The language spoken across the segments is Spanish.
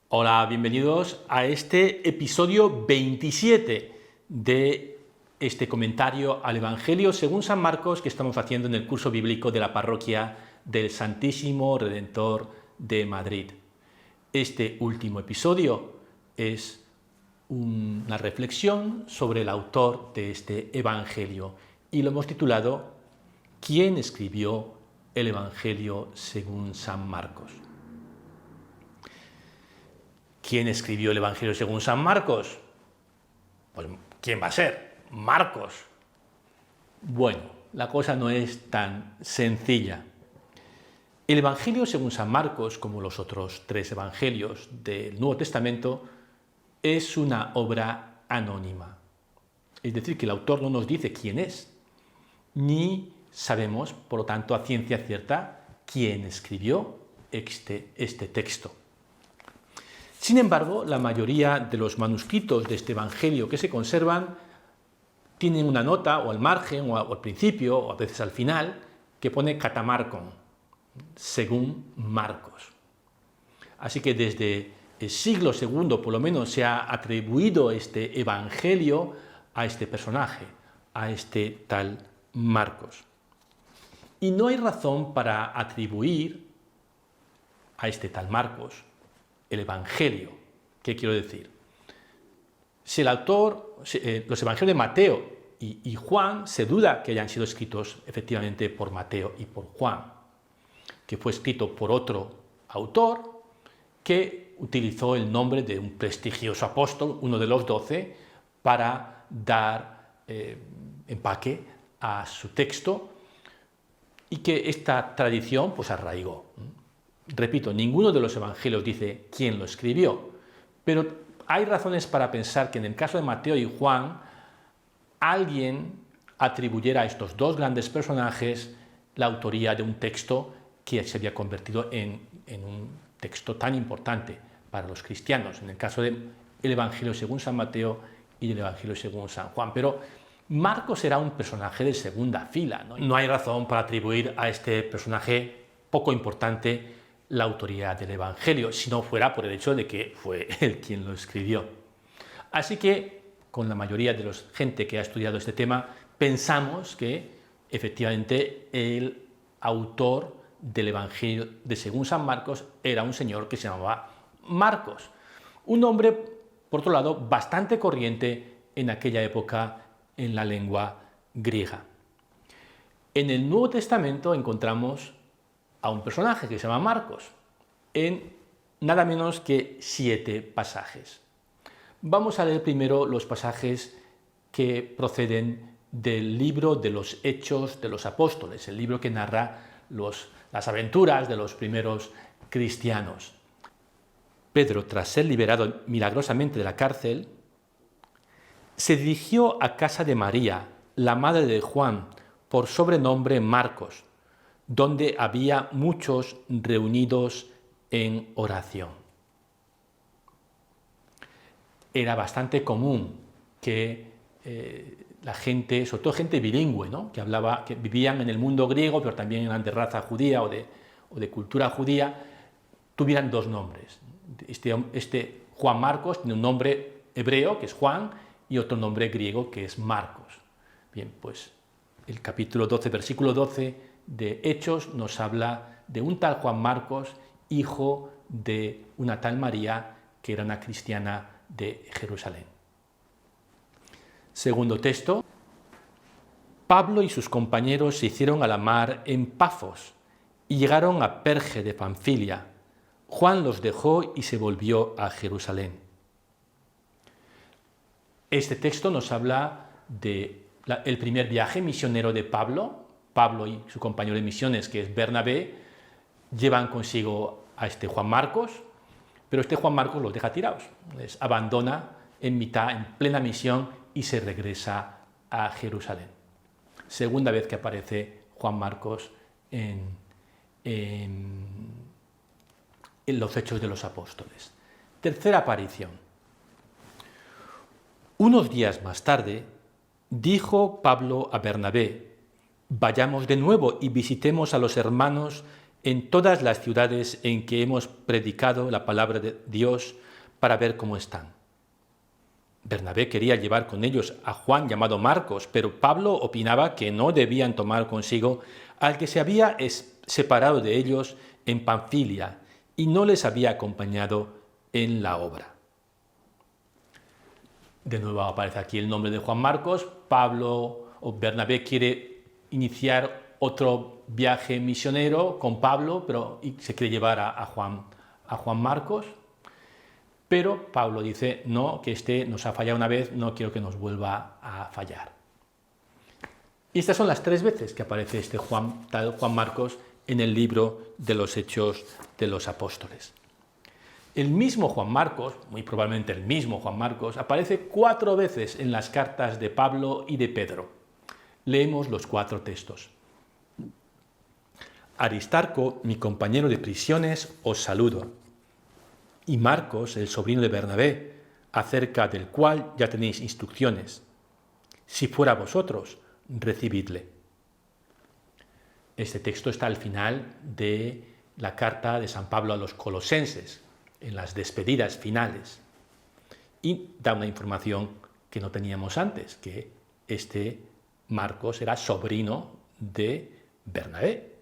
Hola, bienvenidos a este episodio 27 de este comentario al Evangelio según San Marcos que estamos haciendo en el curso bíblico de la parroquia del Santísimo Redentor de Madrid. Este último episodio es una reflexión sobre el autor de este Evangelio y lo hemos titulado ¿Quién escribió el Evangelio según San Marcos? ¿Quién escribió el Evangelio según San Marcos? Pues, ¿quién va a ser? Marcos. Bueno, la cosa no es tan sencilla. El Evangelio según San Marcos, como los otros tres evangelios del Nuevo Testamento, es una obra anónima. Es decir, que el autor no nos dice quién es, ni sabemos, por lo tanto, a ciencia cierta, quién escribió este texto. Sin embargo, la mayoría de los manuscritos de este Evangelio que se conservan tienen una nota o al margen o al principio o a veces al final que pone catamarcon, según Marcos. Así que desde el siglo II por lo menos se ha atribuido este Evangelio a este personaje, a este tal Marcos. Y no hay razón para atribuir a este tal Marcos el Evangelio. ¿Qué quiero decir? Si el autor, los Evangelios de Mateo y Juan, se duda que hayan sido escritos efectivamente por Mateo y por Juan, que fue escrito por otro autor que utilizó el nombre de un prestigioso apóstol, uno de los 12, para dar empaque a su texto y que esta tradición pues arraigó. Repito, ninguno de los evangelios dice quién lo escribió, pero hay razones para pensar que en el caso de Mateo y Juan, alguien atribuyera a estos dos grandes personajes la autoría de un texto que se había convertido en un texto tan importante para los cristianos, en el caso del Evangelio según San Mateo y el Evangelio según San Juan. Pero Marcos era un personaje de segunda fila, ¿no? No hay razón para atribuir a este personaje poco importante la autoría del Evangelio, si no fuera por el hecho de que fue él quien lo escribió. Así que, con la mayoría de la gente que ha estudiado este tema, pensamos que efectivamente el autor del Evangelio de según San Marcos era un señor que se llamaba Marcos, un nombre, por otro lado, bastante corriente en aquella época en la lengua griega. En el Nuevo Testamento encontramos a un personaje que se llama Marcos, en nada menos que 7 pasajes. Vamos a leer primero los pasajes que proceden del libro de los Hechos de los Apóstoles, el libro que narra las aventuras de los primeros cristianos. Pedro, tras ser liberado milagrosamente de la cárcel, se dirigió a casa de María, la madre de Juan, por sobrenombre Marcos, donde había muchos reunidos en oración. Era bastante común que la gente, sobre todo gente bilingüe, ¿no? que vivían en el mundo griego, pero también eran de raza judía o de cultura judía, tuvieran dos nombres. Este Juan Marcos tiene un nombre hebreo, que es Juan, y otro nombre griego, que es Marcos. Bien, pues el capítulo 12, versículo 12, de Hechos nos habla de un tal Juan Marcos, hijo de una tal María, que era una cristiana de Jerusalén. Segundo texto. Pablo y sus compañeros se hicieron a la mar en Pafos y llegaron a Perge de Panfilia. Juan los dejó y se volvió a Jerusalén. Este texto nos habla del primer viaje misionero de Pablo. Pablo y su compañero de misiones, que es Bernabé, llevan consigo a este Juan Marcos, pero este Juan Marcos los deja tirados, les abandona en mitad, en plena misión, y se regresa a Jerusalén. Segunda vez que aparece Juan Marcos en los Hechos de los Apóstoles. Tercera aparición. Unos días más tarde, dijo Pablo a Bernabé: vayamos de nuevo y visitemos a los hermanos en todas las ciudades en que hemos predicado la palabra de Dios para ver cómo están. Bernabé quería llevar con ellos a Juan llamado Marcos, pero Pablo opinaba que no debían tomar consigo al que se había separado de ellos en Panfilia y no les había acompañado en la obra. De nuevo aparece aquí el nombre de Juan Marcos. Pablo o Bernabé quiere iniciar otro viaje misionero con Pablo, pero se quiere llevar a Juan Marcos. Pero Pablo dice, no, que este nos ha fallado una vez, no quiero que nos vuelva a fallar. Y estas son las 3 veces que aparece este tal Juan Marcos en el libro de los Hechos de los Apóstoles. El mismo Juan Marcos, muy probablemente el mismo Juan Marcos, aparece 4 veces en las cartas de Pablo y de Pedro. Leemos los 4 textos. Aristarco, mi compañero de prisiones, os saludo. Y Marcos, el sobrino de Bernabé, acerca del cual ya tenéis instrucciones. Si fuera vosotros, recibidle. Este texto está al final de la carta de San Pablo a los Colosenses, en las despedidas finales, y da una información que no teníamos antes, que este Marcos era sobrino de Bernabé.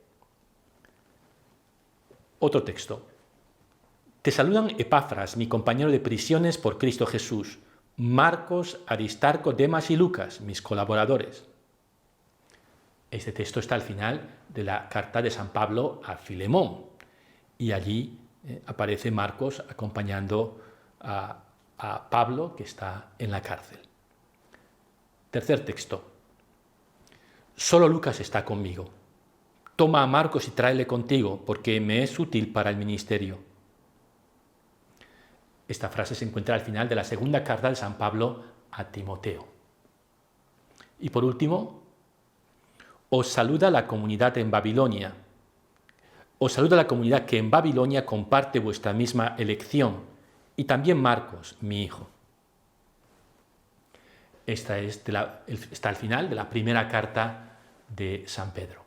Otro texto. Te saludan Epafras, mi compañero de prisiones por Cristo Jesús, Marcos, Aristarco, Demas y Lucas, mis colaboradores. Este texto está al final de la carta de San Pablo a Filemón, y allí aparece Marcos acompañando a Pablo, que está en la cárcel. Tercer texto. Solo Lucas está conmigo. Toma a Marcos y tráele contigo, porque me es útil para el ministerio. Esta frase se encuentra al final de la segunda carta de San Pablo a Timoteo. Y por último, os saluda la comunidad en Babilonia. Os saluda la comunidad que en Babilonia comparte vuestra misma elección, y también Marcos, mi hijo. Esta está al final de la primera carta de San Pedro.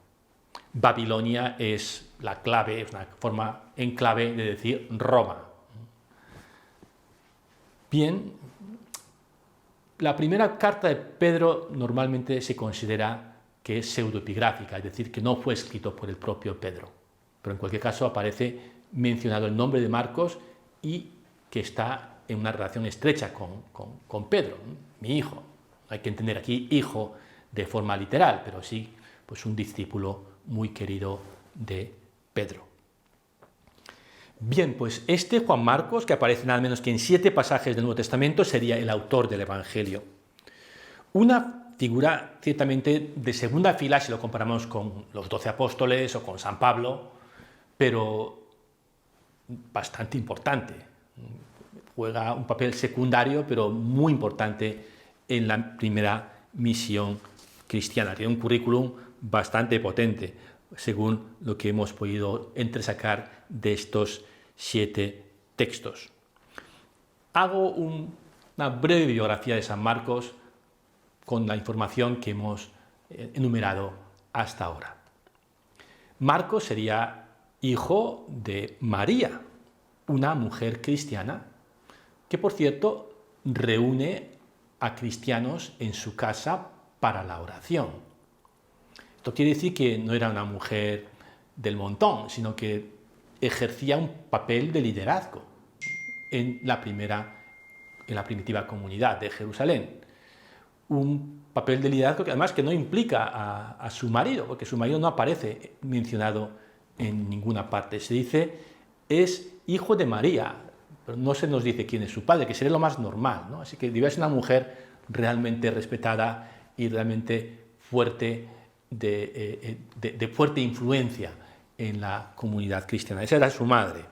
Babilonia es la clave, es una forma en clave de decir Roma. Bien, la primera carta de Pedro normalmente se considera que es pseudoepigráfica, es decir, que no fue escrito por el propio Pedro. Pero en cualquier caso aparece mencionado el nombre de Marcos y que está en una relación estrecha con Pedro, mi hijo. No hay que entender aquí hijo de forma literal, pero sí pues un discípulo muy querido de Pedro. Bien, pues este Juan Marcos, que aparece nada menos que en 7 pasajes del Nuevo Testamento, sería el autor del Evangelio. Una figura ciertamente de segunda fila si lo comparamos con los 12 apóstoles o con San Pablo, pero bastante importante. Juega un papel secundario, pero muy importante en la primera misión cristiana. Tiene un currículum bastante potente, según lo que hemos podido entresacar de estos 7 textos. Hago una breve biografía de San Marcos con la información que hemos enumerado hasta ahora. Marcos sería hijo de María, una mujer cristiana que, por cierto, reúne a cristianos en su casa para la oración. Esto quiere decir que no era una mujer del montón, sino que ejercía un papel de liderazgo en la primitiva comunidad de Jerusalén. Un papel de liderazgo que además que no implica a su marido, porque su marido no aparece mencionado en ninguna parte. Se dice, es hijo de María, pero no se nos dice quién es su padre, que sería lo más normal, ¿no? Así que debía ser una mujer realmente respetada y realmente fuerte, de fuerte influencia en la comunidad cristiana. Esa era su madre.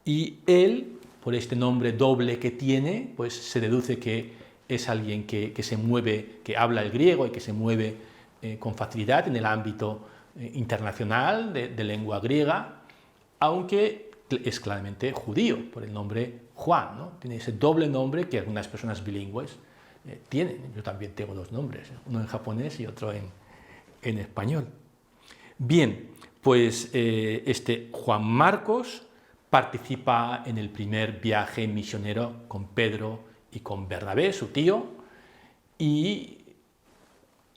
Y él, por este nombre doble que tiene, pues se deduce que es alguien que se mueve, que habla el griego y que se mueve con facilidad en el ámbito internacional de lengua griega, aunque es claramente judío, por el nombre Juan, ¿no? Tiene ese doble nombre que algunas personas bilingües tienen. Yo también tengo 2 nombres, uno en japonés y otro en español. Bien, Pues este Juan Marcos participa en el primer viaje misionero con Pedro y con Bernabé, su tío, y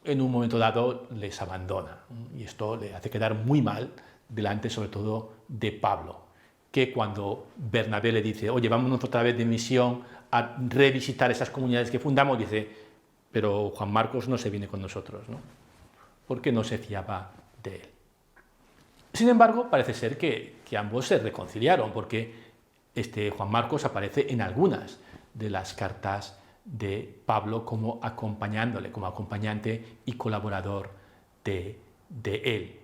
en un momento dado les abandona. Y esto le hace quedar muy mal delante, sobre todo, de Pablo, que cuando Bernabé le dice, oye, vámonos otra vez de misión a revisitar esas comunidades que fundamos, dice, pero Juan Marcos no se viene con nosotros, ¿no? Porque no se fiaba de él. Sin embargo, parece ser que ambos se reconciliaron, porque este Juan Marcos aparece en algunas de las cartas de Pablo como acompañándole, como acompañante y colaborador de él.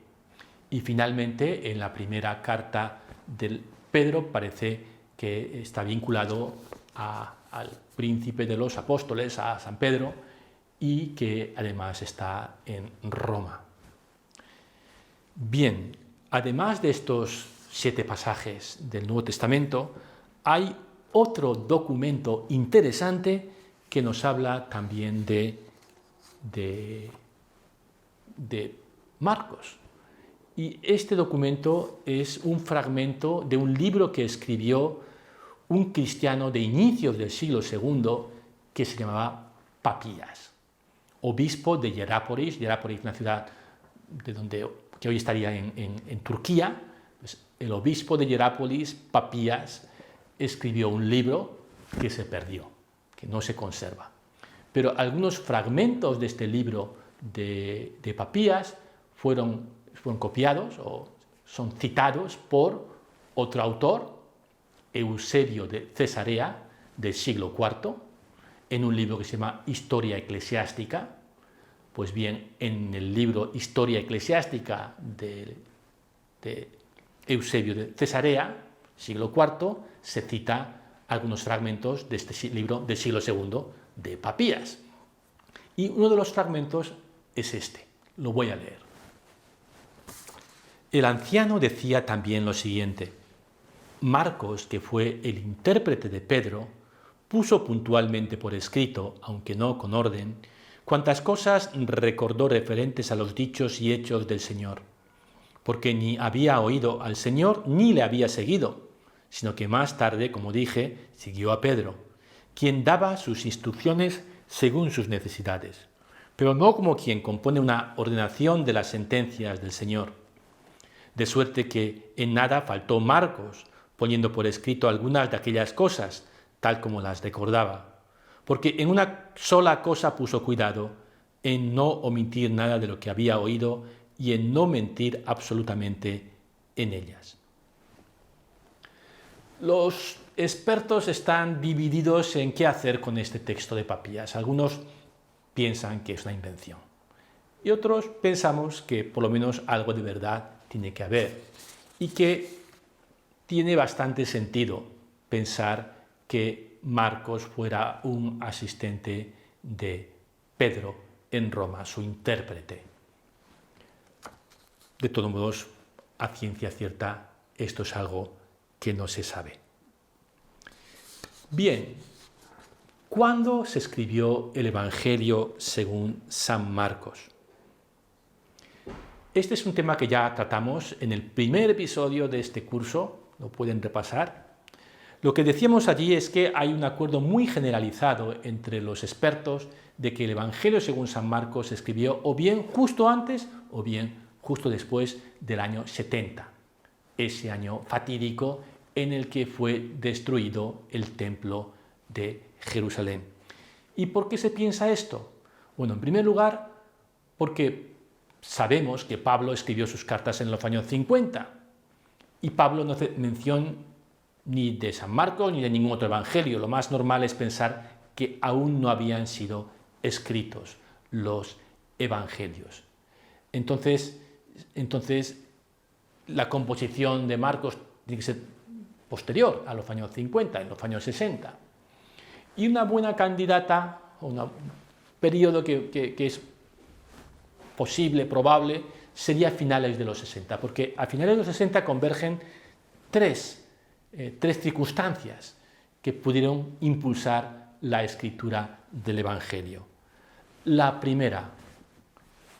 Y finalmente, en la primera carta de Pedro parece que está vinculado al príncipe de los apóstoles, a San Pedro, y que además está en Roma. Bien, además de estos 7 pasajes del Nuevo Testamento, hay otro documento interesante que nos habla también de Marcos. Y este documento es un fragmento de un libro que escribió un cristiano de inicios del siglo II que se llamaba Papías, obispo de Hierápolis. Hierápolis, una ciudad que hoy estaría en Turquía. Pues el obispo de Hierápolis, Papías, escribió un libro que se perdió, que no se conserva. Pero algunos fragmentos de este libro de Papías fueron copiados o son citados por otro autor, Eusebio de Cesarea, del siglo IV, en un libro que se llama Historia Eclesiástica. Pues bien, en el libro Historia Eclesiástica de Eusebio de Cesarea, siglo IV, se cita algunos fragmentos de este libro del siglo II de Papías. Y uno de los fragmentos es este, lo voy a leer. El anciano decía también lo siguiente: Marcos, que fue el intérprete de Pedro, puso puntualmente por escrito, aunque no con orden, cuantas cosas recordó referentes a los dichos y hechos del Señor, porque ni había oído al Señor ni le había seguido, sino que más tarde, como dije, siguió a Pedro, quien daba sus instrucciones según sus necesidades, pero no como quien compone una ordenación de las sentencias del Señor. De suerte que en nada faltó Marcos, poniendo por escrito algunas de aquellas cosas, tal como las recordaba, porque en una sola cosa puso cuidado, en no omitir nada de lo que había oído y en no mentir absolutamente en ellas. Los expertos están divididos en qué hacer con este texto de Papías. Algunos piensan que es una invención y otros pensamos que por lo menos algo de verdad tiene que haber y que tiene bastante sentido pensar que Marcos fuera un asistente de Pedro en Roma, su intérprete. De todos modos, a ciencia cierta, esto es algo que no se sabe. Bien, ¿cuándo se escribió el Evangelio según San Marcos? Este es un tema que ya tratamos en el primer episodio de este curso, lo pueden repasar. Lo que decíamos allí es que hay un acuerdo muy generalizado entre los expertos de que el Evangelio según San Marcos se escribió o bien justo antes o bien justo después del año 70, ese año fatídico en el que fue destruido el templo de Jerusalén. ¿Y por qué se piensa esto? Bueno, en primer lugar, porque sabemos que Pablo escribió sus cartas en los años 50 y Pablo no hace mención ni de San Marcos ni de ningún otro evangelio. Lo más normal es pensar que aún no habían sido escritos los evangelios. Entonces la composición de Marcos tiene que ser posterior a los años 50, en los años 60. Y una buena candidata, un periodo que es posible, probable, sería a finales de los 60, porque a finales de los 60 convergen tres circunstancias que pudieron impulsar la escritura del Evangelio. La primera,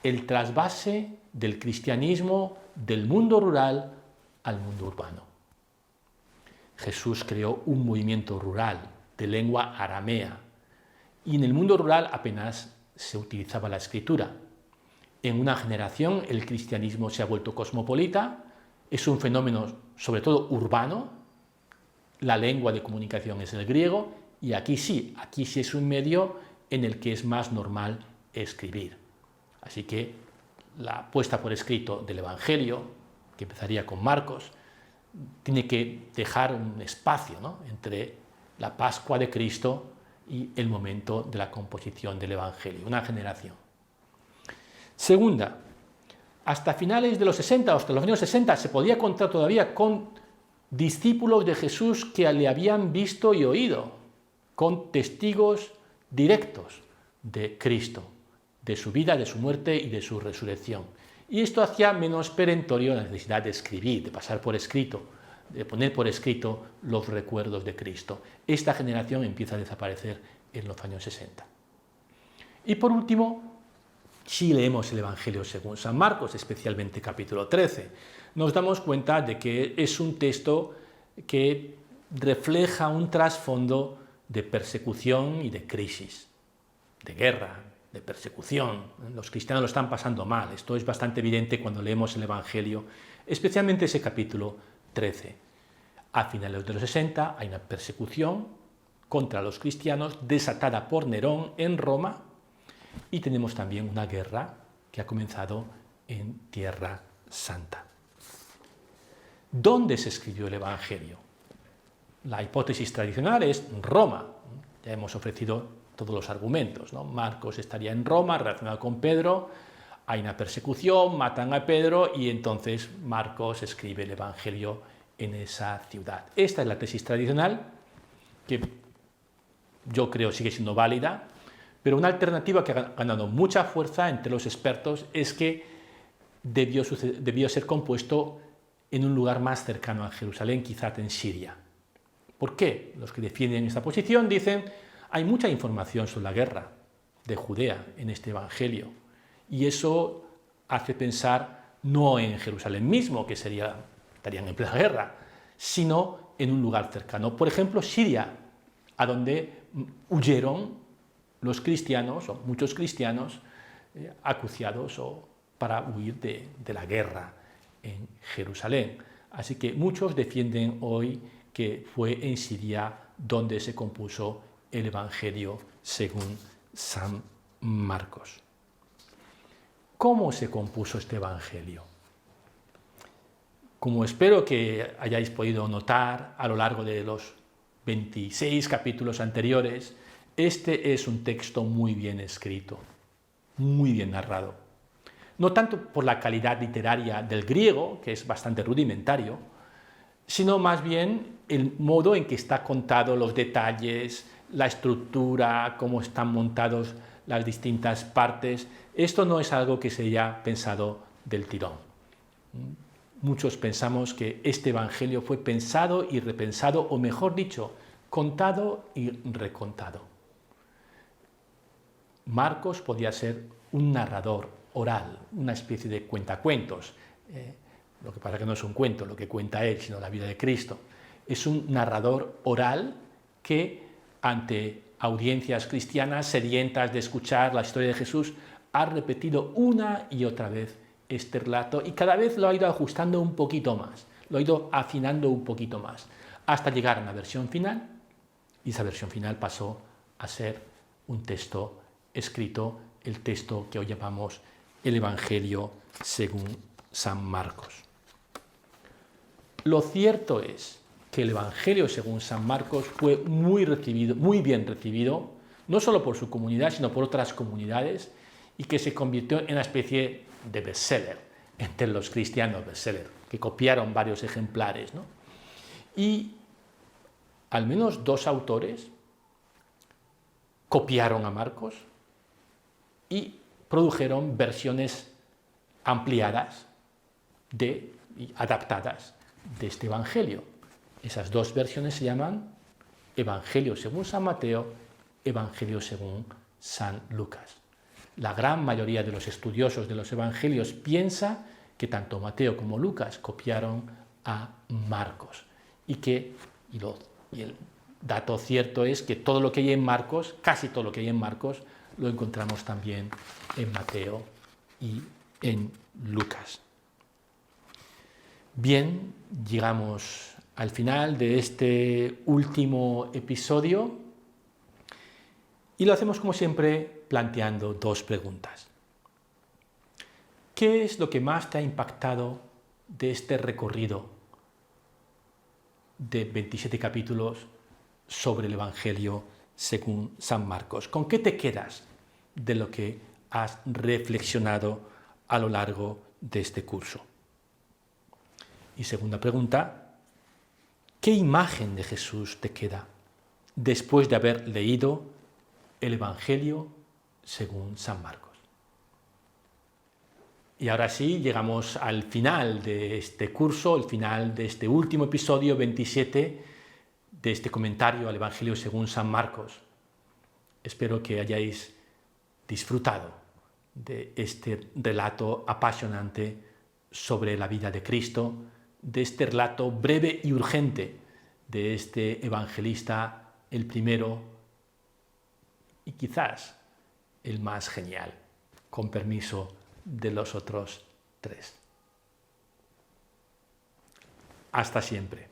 el trasvase del cristianismo del mundo rural al mundo urbano. Jesús creó un movimiento rural de lengua aramea y en el mundo rural apenas se utilizaba la escritura. En una generación el cristianismo se ha vuelto cosmopolita, es un fenómeno sobre todo urbano, la lengua de comunicación es el griego y aquí sí es un medio en el que es más normal escribir. Así que la puesta por escrito del Evangelio, que empezaría con Marcos, tiene que dejar un espacio, ¿no?, entre la Pascua de Cristo y el momento de la composición del Evangelio, una generación. Segunda, hasta finales de los 60, hasta los años 60, se podía contar todavía con discípulos de Jesús que le habían visto y oído, con testigos directos de Cristo, de su vida, de su muerte y de su resurrección. Y esto hacía menos perentorio la necesidad de escribir, de pasar por escrito, de poner por escrito los recuerdos de Cristo. Esta generación empieza a desaparecer en los años 60. Y por último, si leemos el Evangelio según San Marcos, especialmente capítulo 13, nos damos cuenta de que es un texto que refleja un trasfondo de persecución y de crisis, de guerra, de persecución. Los cristianos lo están pasando mal. Esto es bastante evidente cuando leemos el Evangelio, especialmente ese capítulo 13. A finales de los 60 hay una persecución contra los cristianos desatada por Nerón en Roma y tenemos también una guerra que ha comenzado en Tierra Santa. ¿Dónde se escribió el Evangelio? La hipótesis tradicional es Roma. Ya hemos ofrecido todos los argumentos, ¿no? Marcos estaría en Roma, relacionado con Pedro, hay una persecución, matan a Pedro y entonces Marcos escribe el Evangelio en esa ciudad. Esta es la tesis tradicional, que yo creo sigue siendo válida, pero una alternativa que ha ganado mucha fuerza entre los expertos es que debió ser compuesto en un lugar más cercano a Jerusalén, quizás en Siria. ¿Por qué? Los que defienden esta posición dicen: hay mucha información sobre la guerra de Judea en este Evangelio y eso hace pensar no en Jerusalén mismo, que estarían en plena guerra, sino en un lugar cercano. Por ejemplo, Siria, a donde huyeron los cristianos, o muchos cristianos, acuciados para huir de la guerra en Jerusalén. Así que muchos defienden hoy que fue en Siria donde se compuso el Evangelio según San Marcos. ¿Cómo se compuso este Evangelio? Como espero que hayáis podido notar a lo largo de los 26 capítulos anteriores, este es un texto muy bien escrito, muy bien narrado. No tanto por la calidad literaria del griego, que es bastante rudimentario, sino más bien el modo en que está contado, los detalles, la estructura, cómo están montados las distintas partes. Esto no es algo que se haya pensado del tirón. Muchos pensamos que este Evangelio fue pensado y repensado, o mejor dicho, contado y recontado. Marcos podía ser un narrador oral, una especie de cuentacuentos. Lo que pasa es que no es un cuento lo que cuenta él, sino la vida de Cristo. Es un narrador oral que, ante audiencias cristianas sedientas de escuchar la historia de Jesús, ha repetido una y otra vez este relato y cada vez lo ha ido ajustando un poquito más, lo ha ido afinando un poquito más, hasta llegar a una versión final, y esa versión final pasó a ser un texto escrito, el texto que hoy llamamos el Evangelio según San Marcos. Lo cierto es que el Evangelio según San Marcos fue muy bien recibido, no solo por su comunidad, sino por otras comunidades, y que se convirtió en una especie de bestseller entre los cristianos, bestseller, que copiaron varios ejemplares, ¿no? Y al menos 2 autores copiaron a Marcos y produjeron versiones ampliadas y adaptadas de este Evangelio. Esas 2 versiones se llaman Evangelio según San Mateo, Evangelio según San Lucas. La gran mayoría de los estudiosos de los Evangelios piensa que tanto Mateo como Lucas copiaron a Marcos y el dato cierto es que todo lo que hay en Marcos, casi todo lo que hay en Marcos, lo encontramos también en Mateo y en Lucas. Bien, llegamos al final de este último episodio y lo hacemos como siempre planteando dos preguntas. ¿Qué es lo que más te ha impactado de este recorrido de 27 capítulos sobre el Evangelio según San Marcos? ¿Con qué te quedas de lo que has reflexionado a lo largo de este curso? Y segunda pregunta, ¿qué imagen de Jesús te queda después de haber leído el Evangelio según San Marcos? Y ahora sí, llegamos al final de este curso, al final de este último episodio 27 de este comentario al Evangelio según San Marcos. Espero que hayáis disfrutado de este relato apasionante sobre la vida de Cristo, de este relato breve y urgente de este evangelista, el primero y quizás el más genial, con permiso de los otros tres. Hasta siempre.